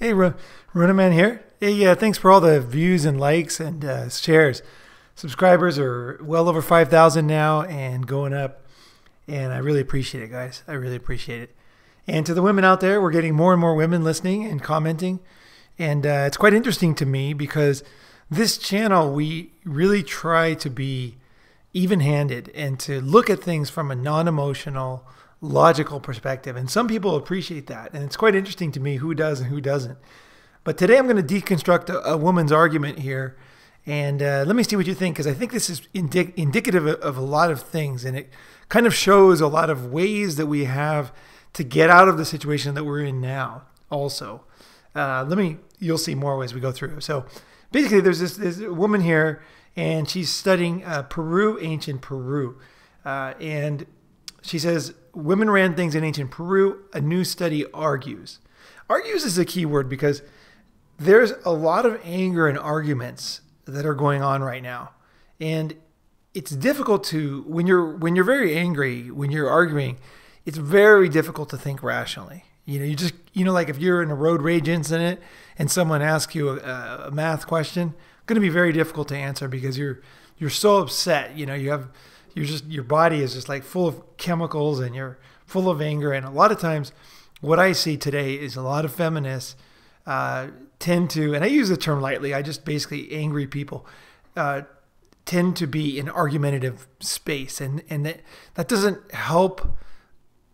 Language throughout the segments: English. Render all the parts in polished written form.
Hey, Ronin Man here. Hey, thanks for all the views and likes and shares. Subscribers are well over 5,000 now and going up. And I really appreciate it, guys. I really appreciate it. And to the women out there, we're getting more and more women listening and commenting. And it's quite interesting to me because this channel, we really try to be even-handed and to look at things from a non-emotional, logical perspective. And some people appreciate that. And it's quite interesting to me who does and who doesn't. But today I'm going to deconstruct a woman's argument here. And let me see what you think, because I think this is indicative of a lot of things. And it kind of shows a lot of ways that we have to get out of the situation that we're in now also. You'll see more as we go through. So basically there's this woman here, and she's studying Peru, ancient Peru. And she says, women ran things in ancient Peru. A new study argues. Argues is a key word because there's a lot of anger and arguments that are going on right now. And it's difficult to, when you're very angry, when you're arguing, it's very difficult to think rationally. Like if you're in a road rage incident and someone asks you a math question, it's going to be very difficult to answer because you're so upset. Your body is just like full of chemicals and you're full of anger. And a lot of times what I see today is a lot of feminists tend to, and I use the term lightly, I just basically angry people tend to be in argumentative space. And that doesn't help.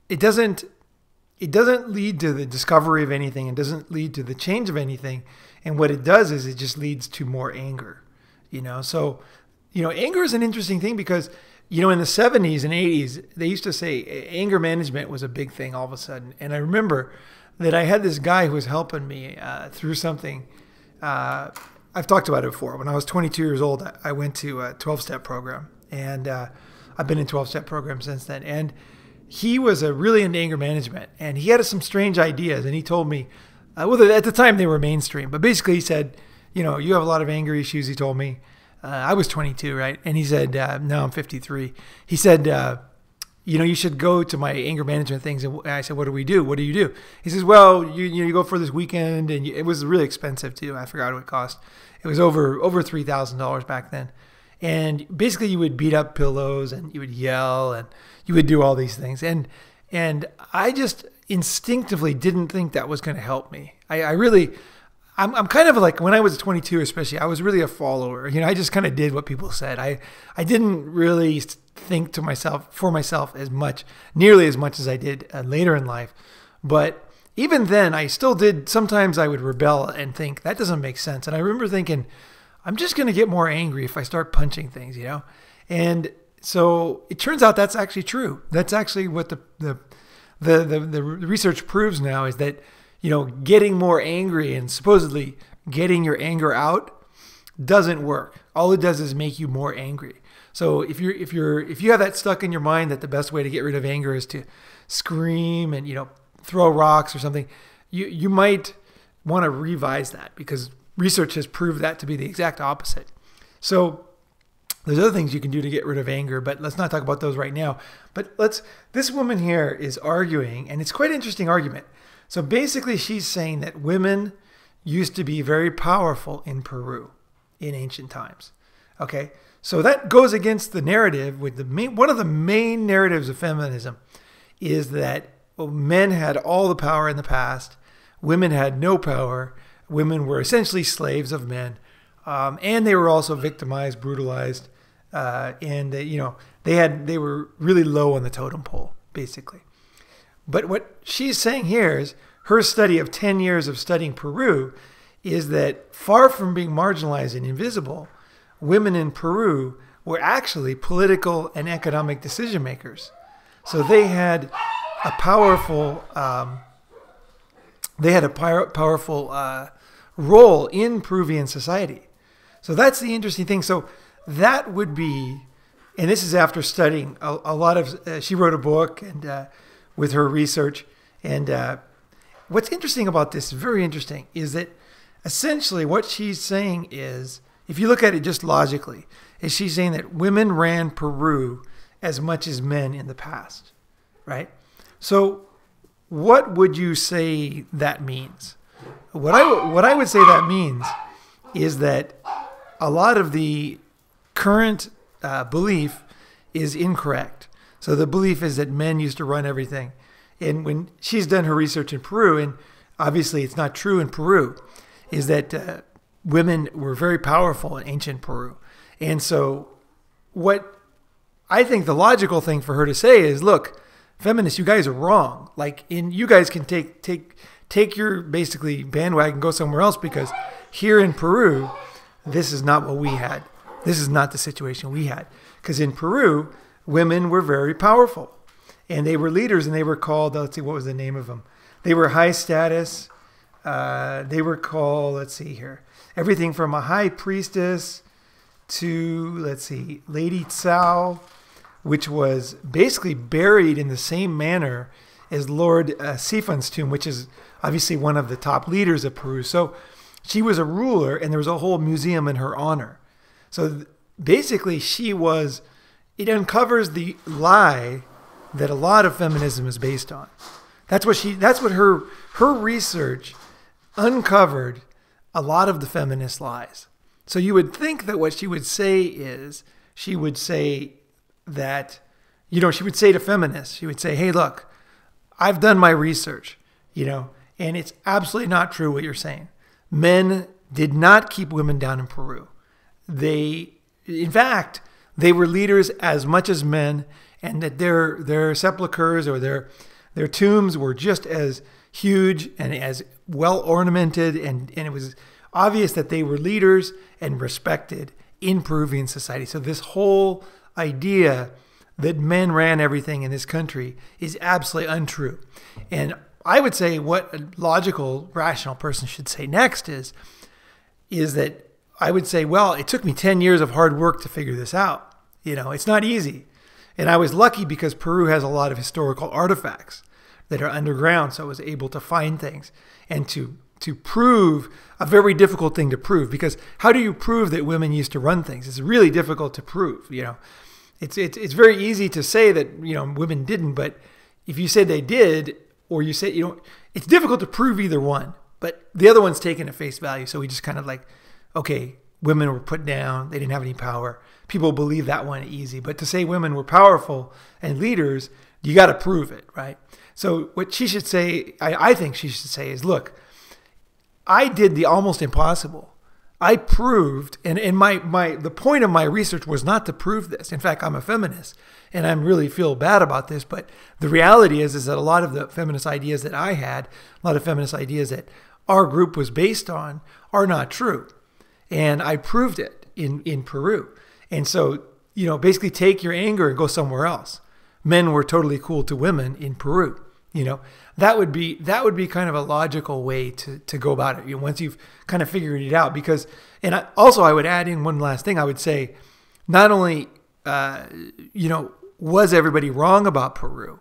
It doesn't lead to the discovery of anything. It doesn't lead to the change of anything. And what it does is it just leads to more anger. So anger is an interesting thing because in the 70s and 80s, they used to say anger management was a big thing all of a sudden. And I remember that I had this guy who was helping me through something. I've talked about it before. When I was 22 years old, I went to a 12-step program. And I've been in 12-step programs since then. And he was really into anger management. And he had some strange ideas. And he told me, well, at the time they were mainstream. But basically he said, you have a lot of anger issues, he told me. I was 22, right? And he said, no, I'm 53. He said, you should go to my anger management things. And I said, what do we do? What do you do? He says, well, you go for this weekend. And it was really expensive too. I forgot what it cost. It was over $3,000 back then. And basically you would beat up pillows and you would yell and you would do all these things. And I just instinctively didn't think that was going to help me. I'm kind of like, when I was 22 especially, I was really a follower. I just kind of did what people said. I didn't really think for myself nearly as much as I did later in life. But even then, I still did. Sometimes I would rebel and think, that doesn't make sense. And I remember thinking, I'm just going to get more angry if I start punching things, And so it turns out that's actually true. That's actually what the research proves now is that, getting more angry and supposedly getting your anger out doesn't work. All it does is make you more angry. So if you have that stuck in your mind that the best way to get rid of anger is to scream and, throw rocks or something, you might want to revise that because research has proved that to be the exact opposite. So there's other things you can do to get rid of anger, but let's not talk about those right now. But this woman here is arguing, and it's quite an interesting argument. So basically she's saying that women used to be very powerful in Peru in ancient times. Okay, so that goes against the narrative with one of the main narratives of feminism is that men had all the power in the past, women had no power, women were essentially slaves of men, and they were also victimized, brutalized, and they were really low on the totem pole, basically. But what she's saying here is her study of 10 years of studying Peru is that far from being marginalized and invisible, women in Peru were actually political and economic decision makers. So they had a powerful, role in Peruvian society. So that's the interesting thing. So that would be, and this is after studying a lot of, she wrote a book and with her research. And what's interesting about this, very interesting, is that essentially what she's saying is, if you look at it just logically, is she's saying that women ran Peru as much as men in the past, right? So what would you say that means? what I would say that means is that a lot of the current belief is incorrect. So the belief is that men used to run everything. And when she's done her research in Peru, and obviously it's not true in Peru, is that women were very powerful in ancient Peru. And so what I think the logical thing for her to say is, look, feminists, you guys are wrong. Like, you guys can take your basically bandwagon, go somewhere else, because here in Peru, this is not what we had. This is not the situation we had. Because in Peru, women were very powerful. And they were leaders, and they were called, let's see, what was the name of them? They were high status. They were called, let's see here, everything from a high priestess to, let's see, Lady Tsao, which was basically buried in the same manner as Lord Sifon's tomb, which is obviously one of the top leaders of Peru. So she was a ruler, and there was a whole museum in her honor. So basically it uncovers the lie that a lot of feminism is based on. That's what her research uncovered, a lot of the feminist lies. So you would think that what she would say is, she would say that, she would say to feminists, she would say, hey, look, I've done my research, and it's absolutely not true what you're saying. Men did not keep women down in Peru. In fact, they were leaders as much as men, and that their sepulchers or their tombs were just as huge and as well ornamented, and it was obvious that they were leaders and respected in Peruvian society. So this whole idea that men ran everything in this country is absolutely untrue. And I would say what a logical, rational person should say next is that I would say, well, it took me 10 years of hard work to figure this out. It's not easy. And I was lucky because Peru has a lot of historical artifacts that are underground. So I was able to find things and to prove a very difficult thing to prove, because how do you prove that women used to run things? It's really difficult to prove. It's very easy to say that, women didn't, but if you say they did, or you say, it's difficult to prove either one, but the other one's taken at face value. So we just kind of like, okay, women were put down. They didn't have any power. People believe that one easy. But to say women were powerful and leaders, you got to prove it, right? So what she should say, I think she should say is, look, I did the almost impossible. I proved, and the point of my research was not to prove this. In fact, I'm a feminist, and I really feel bad about this. But the reality is that a lot of the feminist ideas that I had, a lot of feminist ideas that our group was based on, are not true. And I proved it in Peru. And so, basically take your anger and go somewhere else. Men were totally cool to women in Peru. That would be kind of a logical way to go about it. Once you've kind of figured it out, because, and I would add in one last thing. I would say, not only, was everybody wrong about Peru,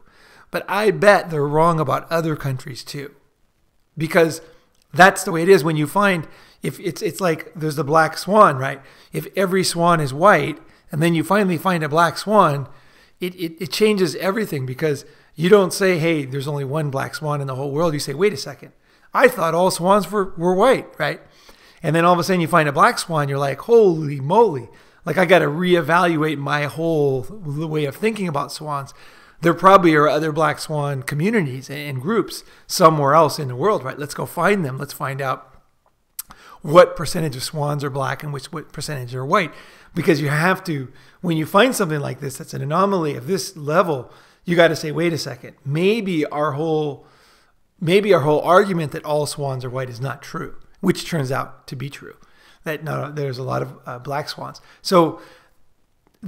but I bet they're wrong about other countries too, because that's the way it is. When you find, if it's like there's the black swan, right? If every swan is white and then you finally find a black swan, it changes everything, because you don't say, hey, there's only one black swan in the whole world. You say, wait a second, I thought all swans were white, right? And then all of a sudden you find a black swan, you're like, holy moly, like I got to reevaluate my whole way of thinking about swans. There probably are other black swan communities and groups somewhere else in the world, right? Let's go find them. Let's find out what percentage of swans are black and what percentage are white. Because you have to, when you find something like this, that's an anomaly of this level, you got to say, wait a second, maybe our whole argument that all swans are white is not true, which turns out to be true. That no, there's a lot of black swans. So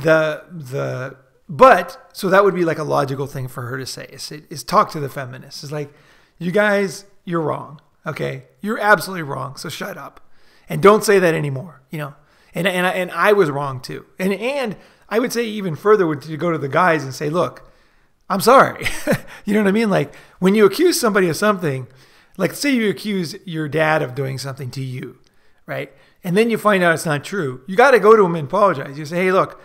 so that would be like a logical thing for her to say is talk to the feminists. It's like, you guys, you're wrong. Okay, you're absolutely wrong. So shut up and don't say that anymore. And I was wrong too. And I would say even further would to go to the guys and say, look, I'm sorry. You know what I mean? Like when you accuse somebody of something, like say you accuse your dad of doing something to you, right? And then you find out it's not true. You got to go to him and apologize. You say, hey, look,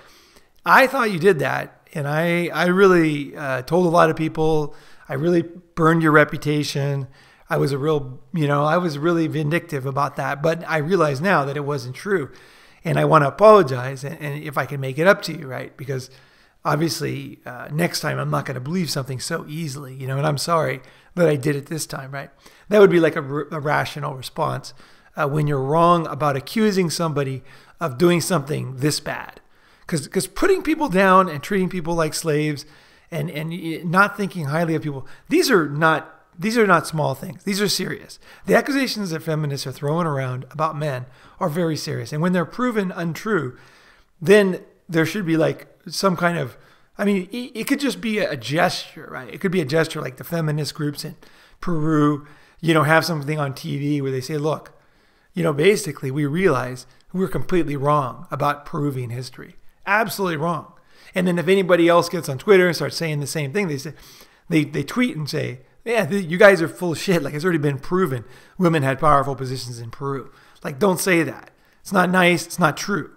I thought you did that. And I really told a lot of people, I really burned your reputation. I was I was really vindictive about that. But I realize now that it wasn't true. And I want to apologize, and if I can make it up to you, right? Because obviously, next time I'm not going to believe something so easily, and I'm sorry that I did it this time, right? That would be like a rational response when you're wrong about accusing somebody of doing something this bad. Because putting people down and treating people like slaves and not thinking highly of people, these are not small things. These are serious. The accusations that feminists are throwing around about men are very serious. And when they're proven untrue, then there should be like some kind of, it could just be a gesture, right? It could be a gesture like the feminist groups in Peru, have something on TV where they say, look, basically we realize we're completely wrong about Peruvian history. Absolutely wrong. And then if anybody else gets on Twitter and starts saying the same thing, they tweet and say, yeah, you guys are full of shit. Like, it's already been proven women had powerful positions in Peru. Like, don't say that. It's not nice. It's not true.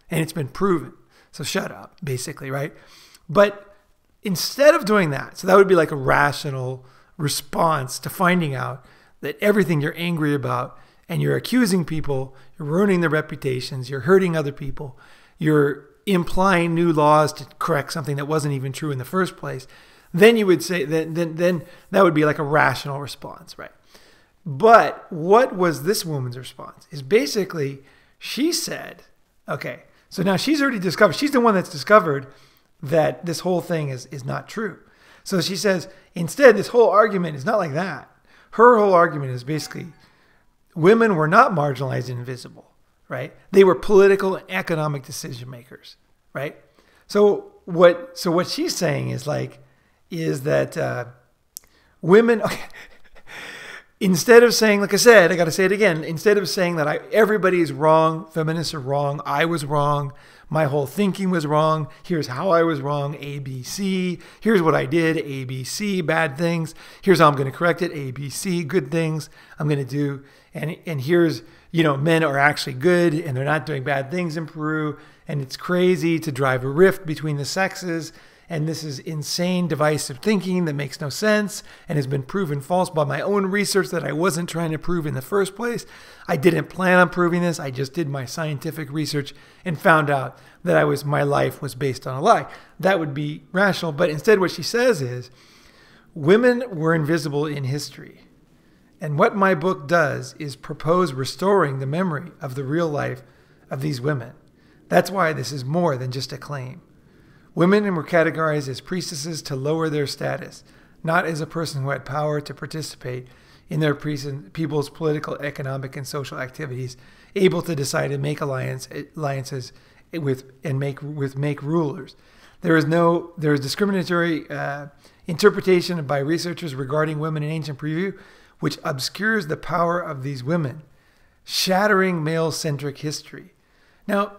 And it's been proven. So shut up, basically, right? But instead of doing that, so that would be like a rational response to finding out that everything you're angry about and you're accusing people, you're ruining their reputations, you're hurting other people, you're implying new laws to correct something that wasn't even true in the first place, then you would say then that would be like a rational response, right? But what was this woman's response? Is basically she said, okay, so now she's already discovered, she's the one that's discovered that this whole thing is not true. So she says, instead, this whole argument is not like that. Her whole argument is basically women were not marginalized and invisible, right? They were political and economic decision makers, right? So what she's saying is that women, okay, instead of saying, like I said, I got to say it again, instead of saying that everybody is wrong, feminists are wrong, I was wrong, my whole thinking was wrong, here's how I was wrong, A, B, C, here's what I did, A, B, C, bad things, here's how I'm going to correct it, A, B, C, good things I'm going to do, and here's, men are actually good and they're not doing bad things in Peru, and it's crazy to drive a rift between the sexes, and this is insane divisive thinking that makes no sense and has been proven false by my own research that I wasn't trying to prove in the first place. I didn't plan on proving this. I just did my scientific research and found out that my life was based on a lie. That would be rational. But instead what she says is, women were invisible in history. And what my book does is propose restoring the memory of the real life of these women. That's why this is more than just a claim. Women were categorized as priestesses to lower their status, not as a person who had power to participate in their people's political, economic, and social activities, able to decide and make alliances make rulers. There is discriminatory interpretation by researchers regarding women in ancient Peru, which obscures the power of these women, shattering male-centric history. Now,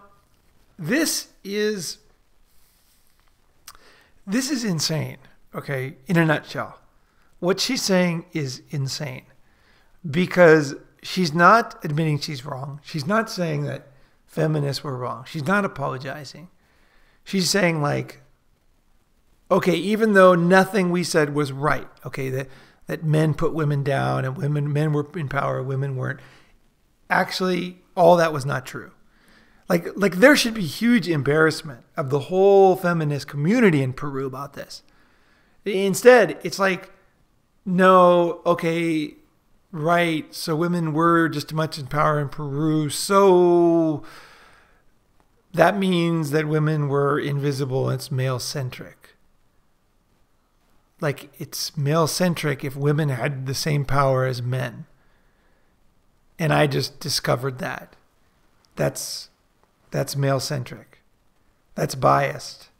this is insane, okay, in a nutshell. What she's saying is insane because she's not admitting she's wrong. She's not saying that feminists were wrong. She's not apologizing. She's saying okay, even though nothing we said was right, okay, that men put women down and men were in power, women weren't. Actually, all that was not true. Like there should be huge embarrassment of the whole feminist community in Peru about this. Instead, it's no, okay, right, so women were just as much in power in Peru, so that means that women were invisible and it's male-centric. It's male-centric if women had the same power as men. And I just discovered that. That's male-centric. That's biased.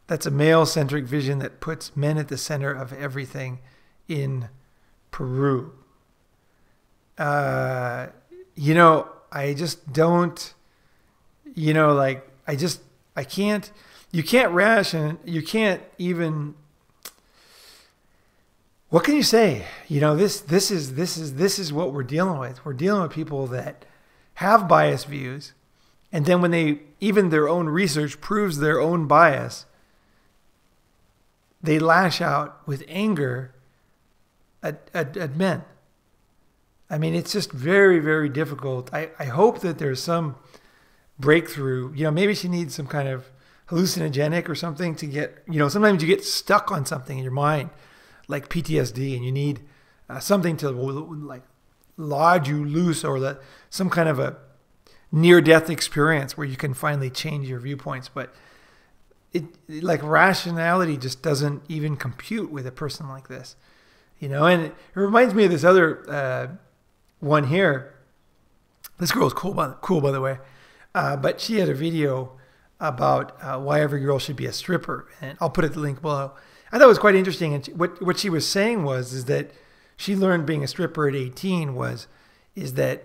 That's a male-centric vision that puts men at the center of everything in Peru. I just don't, I can't, you can't even, what can you say? This is what we're dealing with. We're dealing with people that have biased views. And then when even their own research proves their own bias, they lash out with anger at men. I mean, it's just very, very difficult. I hope that there's some breakthrough. Maybe she needs some kind of hallucinogenic or something to get, sometimes you get stuck on something in your mind, like PTSD, and you need something to like lodge you loose, or some kind of a near-death experience where you can finally change your viewpoints. But it like rationality just doesn't even compute with a person like this, and it reminds me of this other one here. This girl's cool by the way, but she had a video about why every girl should be a stripper, and I'll put the link below. I thought it was quite interesting, and what she was saying is that she learned being a stripper at 18 is that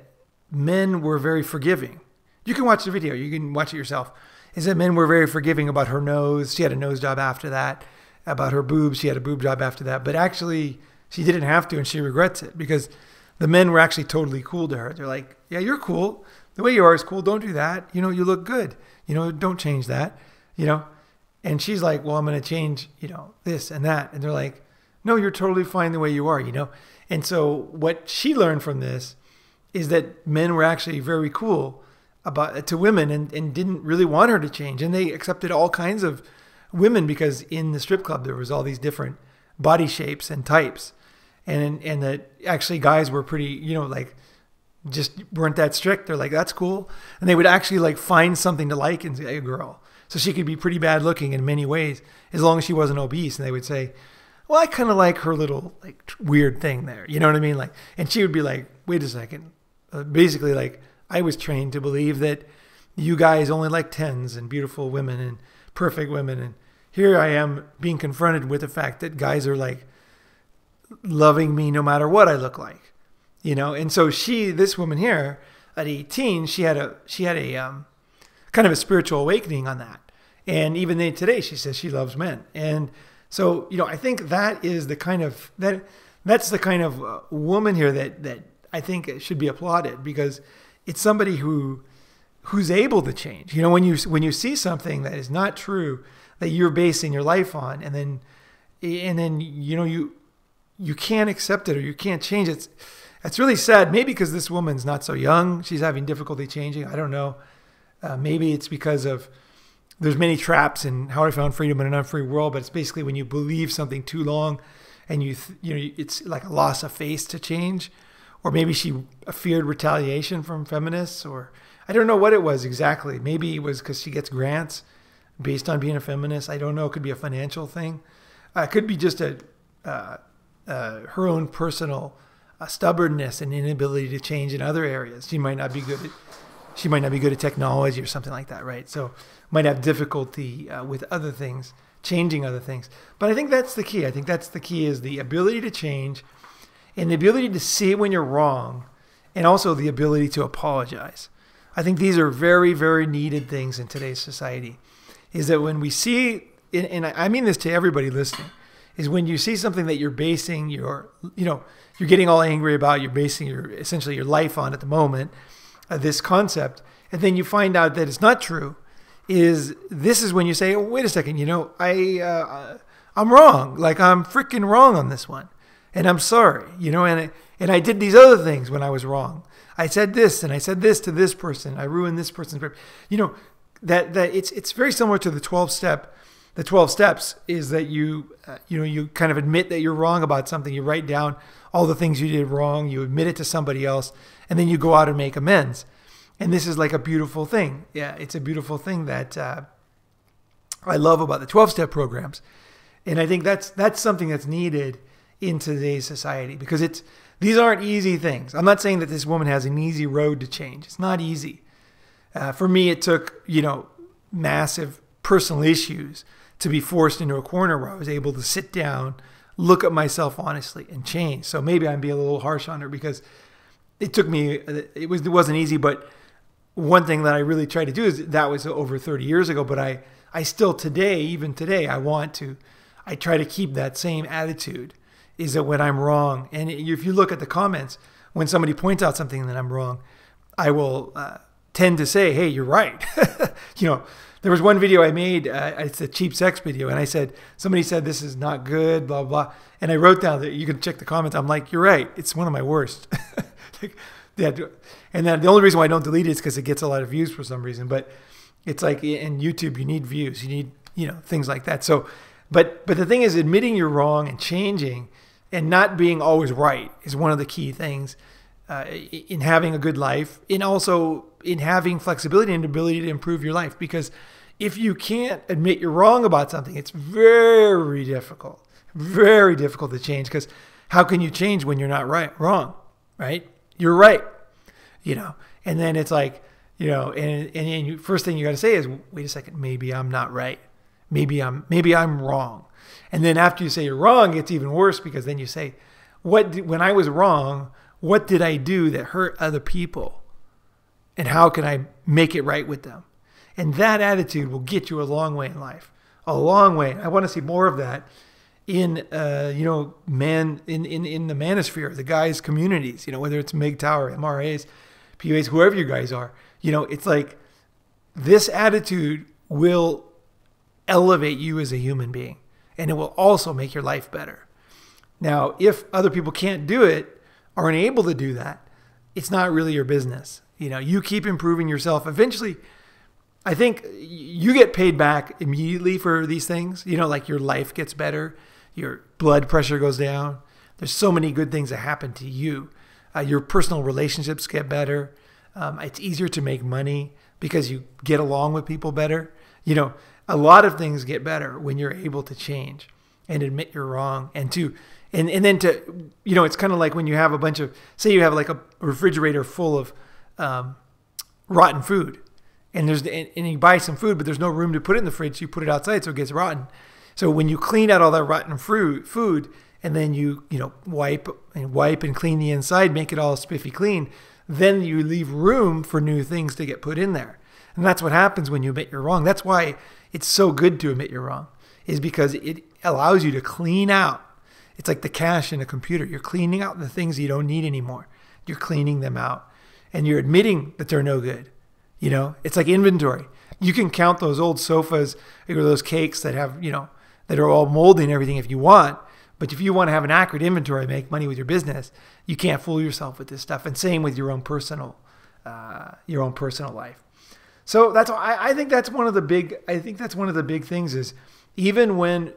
men were very forgiving. You can watch the video. You can watch it yourself. Is that men were very forgiving about her nose. She had a nose job after that. About her boobs. She had a boob job after that. But actually, she didn't have to, and she regrets it because the men were actually totally cool to her. They're like, yeah, you're cool. The way you are is cool. Don't do that. You look good. Don't change that. And she's like, well, I'm going to change, this and that. And they're like, no, you're totally fine the way you are, And so what she learned from this is that men were actually very cool to women and didn't really want her to change. And they accepted all kinds of women because in the strip club, there was all these different body shapes and types. And that actually guys were pretty, like just weren't that strict. They're like, that's cool. And they would actually like find something to like in a girl. So she could be pretty bad looking in many ways as long as she wasn't obese. And they would say, well, I kind of like her little like weird thing there. You know what I mean? Like, and she would be like, wait a second. Basically, like, I was trained to believe that you guys only like 10s and beautiful women and perfect women. And here I am being confronted with the fact that guys are like loving me no matter what I look like, And so this woman here at 18, she had a kind of a spiritual awakening on that. And even today, she says she loves men. And so, I think that is the kind of, that's the kind of woman here that I think should be applauded, because it's somebody who's able to change. When you see something that is not true, that you're basing your life on, and then you can't accept it or you can't change it. It's really sad. Maybe because this woman's not so young, she's having difficulty changing. I don't know. Maybe it's because there's many traps in How I Found Freedom in an Unfree World, but it's basically when you believe something too long, and it's like a loss of faith to change. Or maybe she feared retaliation from feminists, or I don't know what it was exactly. Maybe it was because she gets grants based on being a feminist. I don't know. It could be a financial thing. It could be just her own personal stubbornness and inability to change in other areas. She might not be good at technology or something like that, right? So might have difficulty with other things, changing other things. But I think that's the key. I think that's the key, is the ability to change, and the ability to see when you're wrong, and also the ability to apologize. I think these are very, very needed things in today's society. Is that when we see, and I mean this to everybody listening, is when you see something that you're basing you're getting all angry about, you're basing essentially your life on at the moment, this concept, and then you find out that it's not true, this is when you say, oh, wait a second, I'm wrong. Like, I'm freaking wrong on this one. And I'm sorry, and I did these other things when I was wrong. I said this, and I said this to this person. I ruined this person's, that it's very similar to the 12-step. The 12 steps is that you kind of admit that you're wrong about something. You write down all the things you did wrong. You admit it to somebody else, and then you go out and make amends. And this is like a beautiful thing. Yeah, it's a beautiful thing that I love about the 12-step programs. And I think that's something that's needed in today's society, because these aren't easy things. I'm not saying that this woman has an easy road to change. It's not easy. For me, it took, massive personal issues to be forced into a corner where I was able to sit down, look at myself honestly, and change. So maybe I'm being a little harsh on her, because it took me, it wasn't easy. But one thing that I really try to do is, that was over 30 years ago, but I still today, even today, I try to keep that same attitude, is that when I'm wrong, and if you look at the comments, when somebody points out something that I'm wrong, I will tend to say, hey, you're right. There was one video I made, it's a cheap sex video, and I said, somebody said this is not good, blah, blah. And I wrote down that you can check the comments. I'm like, you're right. It's one of my worst. And then the only reason why I don't delete it is because it gets a lot of views for some reason. But it's like in YouTube, you need views. You need, things like that. So, but the thing is, admitting you're wrong and changing and not being always right is one of the key things in having a good life, and also in having flexibility and ability to improve your life. Because if you can't admit you're wrong about something, it's very difficult to change. Because how can you change when you're not wrong, right? You're right, and then it's like, and first thing you got to say is, wait a second, maybe I'm not right. Maybe I'm wrong. And then after you say you're wrong, it's even worse, because then you say, when I was wrong, what did I do that hurt other people? And how can I make it right with them? And that attitude will get you a long way in life. A long way. I want to see more of that in in the manosphere, the guys' communities, whether it's MGTOW, MRAs, PUAs, whoever you guys are. It's like this attitude will elevate you as a human being, and it will also make your life better. Now, if other people can't do it, aren't able to do that, it's not really your business. You keep improving yourself. Eventually, I think you get paid back immediately for these things. Like your life gets better, your blood pressure goes down. There's so many good things that happen to you. Your personal relationships get better. It's easier to make money because you get along with people better. A lot of things get better when you're able to change and admit you're wrong, and then to, it's kind of like when you have a bunch of, say you have like a refrigerator full of rotten food, and you buy some food, but there's no room to put it in the fridge. So you put it outside so it gets rotten. So when you clean out all that rotten food, and then you wipe and clean the inside, make it all spiffy clean, then you leave room for new things to get put in there. And that's what happens when you admit you're wrong. That's why it's so good to admit you're wrong, is because it allows you to clean out. It's like the cache in a computer. You're cleaning out the things you don't need anymore. You're cleaning them out, and you're admitting that they're no good. It's like inventory. You can count those old sofas or those cakes that have, that are all moldy and everything if you want. But if you want to have an accurate inventory, make money with your business, you can't fool yourself with this stuff. And same with your own personal life. So that's why I think that's one of the big things is, even when,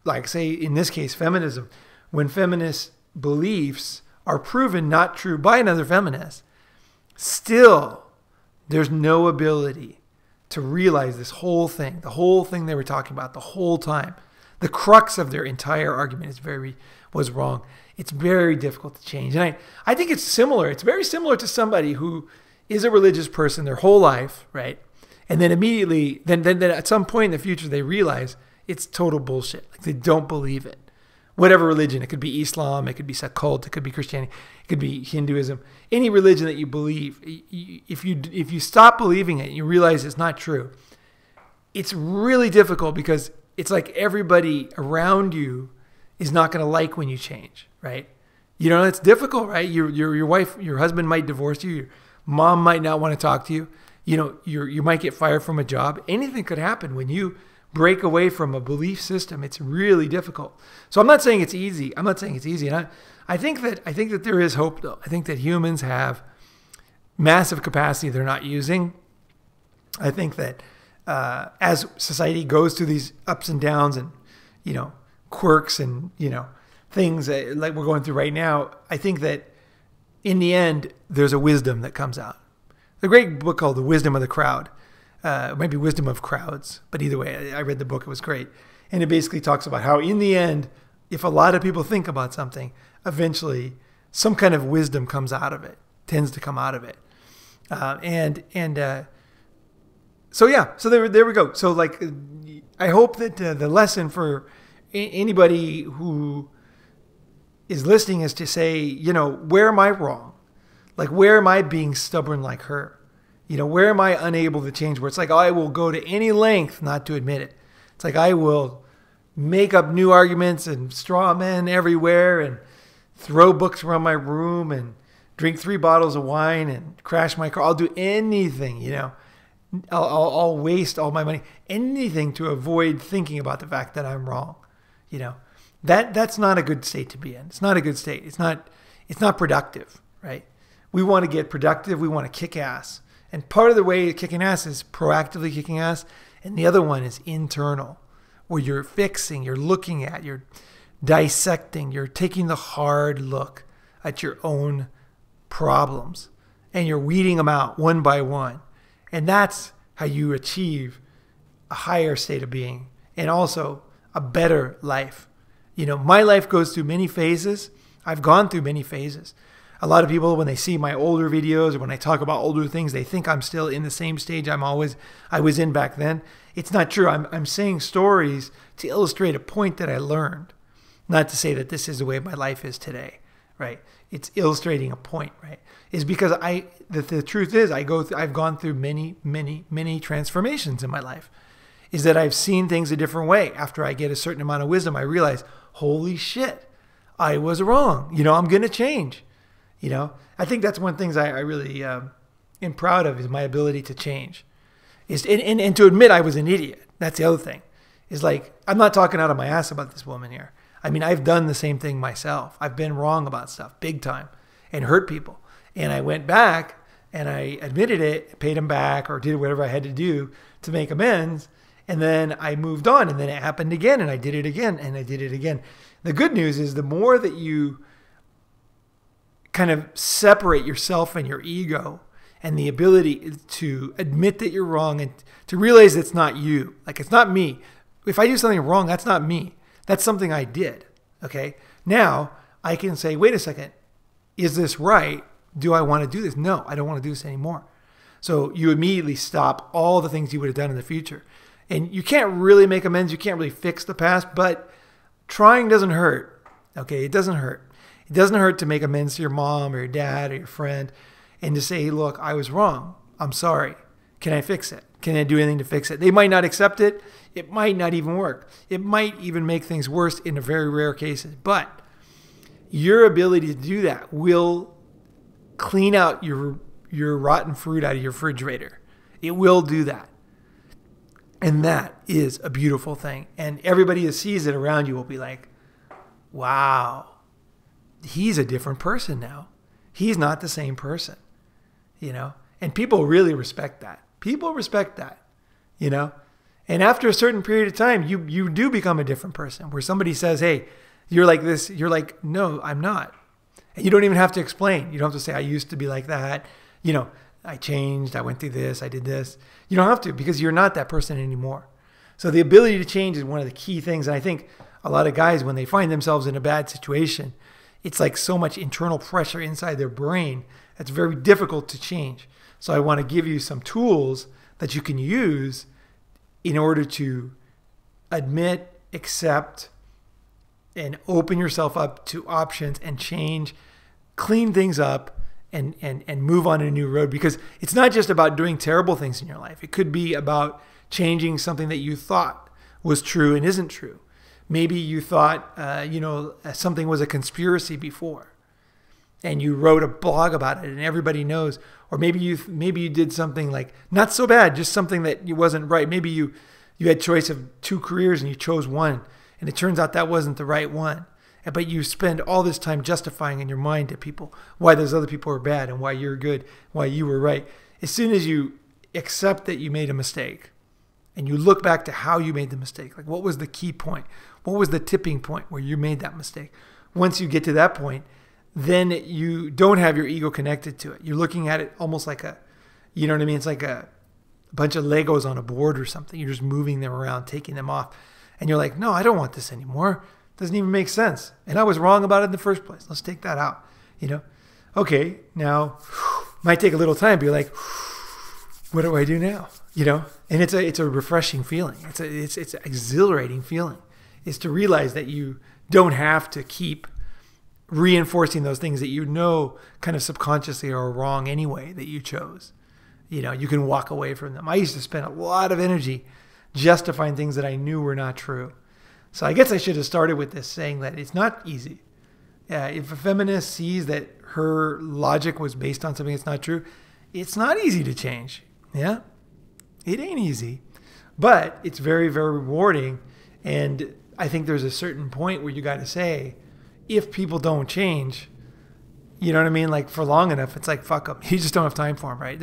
like, say in this case, feminism, when feminist beliefs are proven not true by another feminist, still there's no ability to realize the whole thing they were talking about the whole time. The crux of their entire argument was wrong. It's very difficult to change. And I think it's similar. It's very similar to somebody who is a religious person their whole life, right? And then immediately, then at some point in the future, they realize it's total bullshit. Like, they don't believe it. Whatever religion, it could be Islam, it could be a cult, it could be Christianity, it could be Hinduism, any religion that you believe. If you stop believing it and you realize it's not true, it's really difficult, because it's like everybody around you is not going to like when you change, right? It's difficult, right? Your wife, your husband might divorce you. Your mom might not want to talk to you. You might get fired from a job. Anything could happen when you break away from a belief system. It's really difficult. So I'm not saying it's easy. And I think that there is hope, though. I think that humans have massive capacity they're not using. I think that as society goes through these ups and downs and, quirks and, things like we're going through right now, I think that in the end, there's a wisdom that comes out. There's a great book called The Wisdom of the Crowd. It might be Wisdom of Crowds, but either way, I read the book. It was great. And it basically talks about how in the end, if a lot of people think about something, eventually some kind of wisdom comes out of it, tends to come out of it. So there we go. So like, I hope that the lesson for anybody who is listening is to say, where am I wrong? Like, where am I being stubborn like her? Where am I unable to change? Where it's like, I will go to any length not to admit it. It's like, I will make up new arguments and straw men everywhere and throw books around my room and drink 3 bottles of wine and crash my car. I'll do anything, you know. I'll waste all my money, anything to avoid thinking about the fact that I'm wrong. You know, that's not a good state to be in. It's not a good state. It's not productive, right? We want to get productive. We want to kick ass. And part of the way kicking ass is proactively kicking ass. And the other one is internal, where you're fixing, you're looking at, you're dissecting, you're taking the hard look at your own problems and you're weeding them out one by one. And that's how you achieve a higher state of being and also a better life. You know, my life goes through many phases. I've gone through many phases. A lot of people, when they see my older videos or when I talk about older things, they think I'm still in the same stage I was in back then. It's not true. I'm saying stories to illustrate a point that I learned, not to say that this is the way my life is today, right? It's illustrating a point, right? Is because the truth is I've gone through many transformations in my life. Is that I've seen things a different way. After I get a certain amount of wisdom, I realize, holy shit, I was wrong. You know, I'm going to change. You know, I think that's one of the things I really am proud of is my ability to change. And to admit I was an idiot. That's the other thing. Is like, I'm not talking out of my ass about this woman here. I mean, I've done the same thing myself. I've been wrong about stuff big time and hurt people. And I went back and I admitted it, paid them back or did whatever I had to do to make amends. And then I moved on and then it happened again and I did it again and I did it again. The good news is the more that you kind of separate yourself and your ego and the ability to admit that you're wrong and to realize it's not you. Like, it's not me. If I do something wrong, that's not me. That's something I did. Okay. Now I can say, wait a second. Is this right? Do I want to do this? No, I don't want to do this anymore. So you immediately stop all the things you would have done in the future. And you can't really make amends. You can't really fix the past, but trying doesn't hurt. Okay. It doesn't hurt. It doesn't hurt to make amends to your mom or your dad or your friend and to say, hey, look, I was wrong. I'm sorry. Can I fix it? Can I do anything to fix it? They might not accept it. It might not even work. It might even make things worse in a very rare cases. But your ability to do that will clean out your rotten fruit out of your refrigerator. It will do that. And that is a beautiful thing. And everybody who sees it around you will be like, wow, he's a different person now. He's not the same person, you know? And people really respect that. People respect that, you know? And after a certain period of time, you do become a different person where somebody says, hey, you're like this. You're like, no, I'm not. And you don't even have to explain. You don't have to say, I used to be like that. You know, I changed. I went through this. I did this. You don't have to because you're not that person anymore. So the ability to change is one of the key things. And I think a lot of guys, when they find themselves in a bad situation, it's like so much internal pressure inside their brain. It's very difficult to change. So I want to give you some tools that you can use in order to admit, accept, and open yourself up to options and change, clean things up, and move on a new road. Because it's not just about doing terrible things in your life. It could be about changing something that you thought was true and isn't true. Maybe you thought, something was a conspiracy before, and you wrote a blog about it, and everybody knows. Or maybe you did something like not so bad, just something that wasn't right. Maybe you had choice of 2 careers and you chose one, and it turns out that wasn't the right one. But you spend all this time justifying in your mind to people why those other people are bad and why you're good, why you were right. As soon as you accept that you made a mistake, and you look back to how you made the mistake, like what was the key point? What was the tipping point where you made that mistake? Once you get to that point, then you don't have your ego connected to it. You're looking at it almost like you know what I mean? It's like a bunch of Legos on a board or something. You're just moving them around, taking them off. And you're like, no, I don't want this anymore. It doesn't even make sense. And I was wrong about it in the first place. Let's take that out, you know? Okay, now, might take a little time, but you're like, what do I do now? You know? And it's a refreshing feeling. It's an exhilarating feeling. Is to realize that you don't have to keep reinforcing those things that you know kind of subconsciously are wrong anyway that you chose. You know, you can walk away from them. I used to spend a lot of energy justifying things that I knew were not true. So I guess I should have started with this saying that it's not easy. If a feminist sees that her logic was based on something that's not true, it's not easy to change. Yeah, it ain't easy, but it's very, very rewarding. And I think there's a certain point where you got to say, if people don't change, you know what I mean? Like for long enough, it's like, fuck them. You just don't have time for them, right?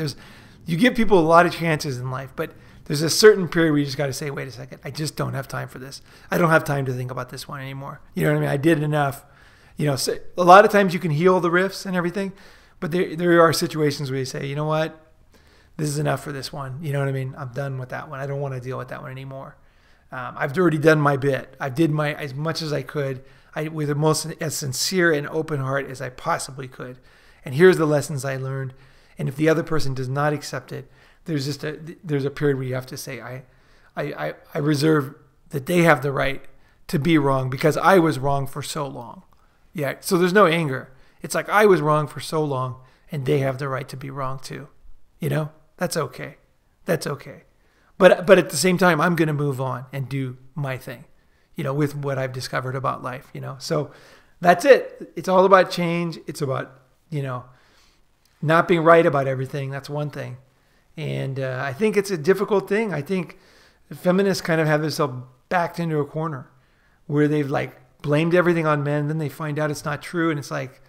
You give people a lot of chances in life, but there's a certain period where you just got to say, wait a second, I just don't have time for this. I don't have time to think about this one anymore. You know what I mean? I did enough. So a lot of times you can heal the rifts and everything, but there are situations where you say, you know what? This is enough for this one. You know what I mean? I'm done with that one. I don't want to deal with that one anymore. I've already done my bit. I did as much as I could, with as sincere and open heart as I possibly could. And here's the lessons I learned. And if the other person does not accept it, there's a period where you have to say, I reserve that they have the right to be wrong because I was wrong for so long. Yeah. So there's no anger. It's like I was wrong for so long and they have the right to be wrong too. That's okay. That's okay. But at the same time, I'm going to move on and do my thing, with what I've discovered about life, So that's it. It's all about change. It's about, not being right about everything. That's one thing. And I think it's a difficult thing. I think feminists kind of have themselves backed into a corner where they've blamed everything on men. Then they find out it's not true. And it's like,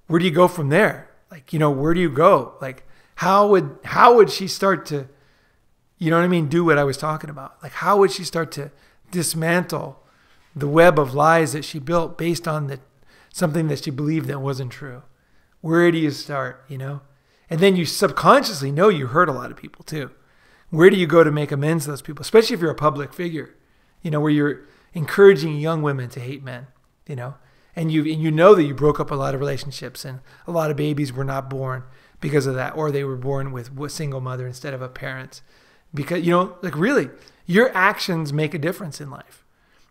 where do you go from there? Where do you go? How would she start to, do what I was talking about? How would she start to dismantle the web of lies that she built based on something that she believed that wasn't true? Where do you start, And then you subconsciously know you hurt a lot of people too. Where do you go to make amends to those people? Especially if you're a public figure, where you're encouraging young women to hate men, and you know that you broke up a lot of relationships and a lot of babies were not born because of that, or they were born with a single mother instead of a parent. Because, really, your actions make a difference in life.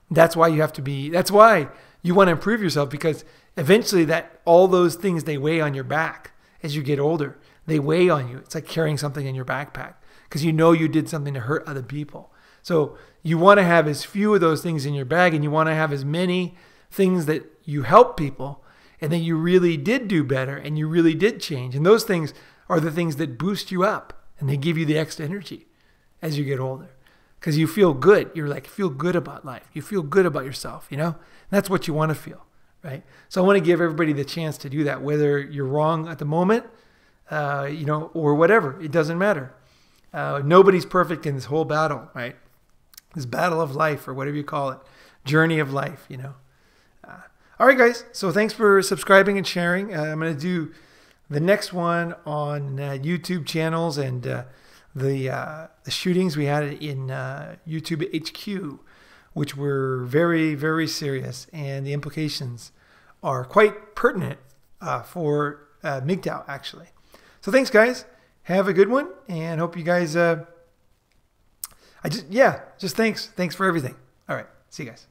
That's why that's why you want to improve yourself, because eventually all those things, they weigh on your back as you get older. They weigh on you. It's like carrying something in your backpack because you did something to hurt other people. So you want to have as few of those things in your bag, and you want to have as many things that you help people and that you really did do better and you really did change. And those things are the things that boost you up and they give you the extra energy as you get older, because you feel good. Feel good about life. You feel good about yourself, And that's what you want to feel, right? So I want to give everybody the chance to do that, whether you're wrong at the moment, or whatever. It doesn't matter. Nobody's perfect in this whole battle, right? This battle of life, or whatever you call it, journey of life, All right, guys. So thanks for subscribing and sharing. I'm going to do the next one on YouTube channels and the shootings we had in YouTube HQ, which were very, very serious, and the implications are quite pertinent for MGTOW, actually. So thanks, guys. Have a good one, and hope you guys. Just thanks. Thanks for everything. All right. See you guys.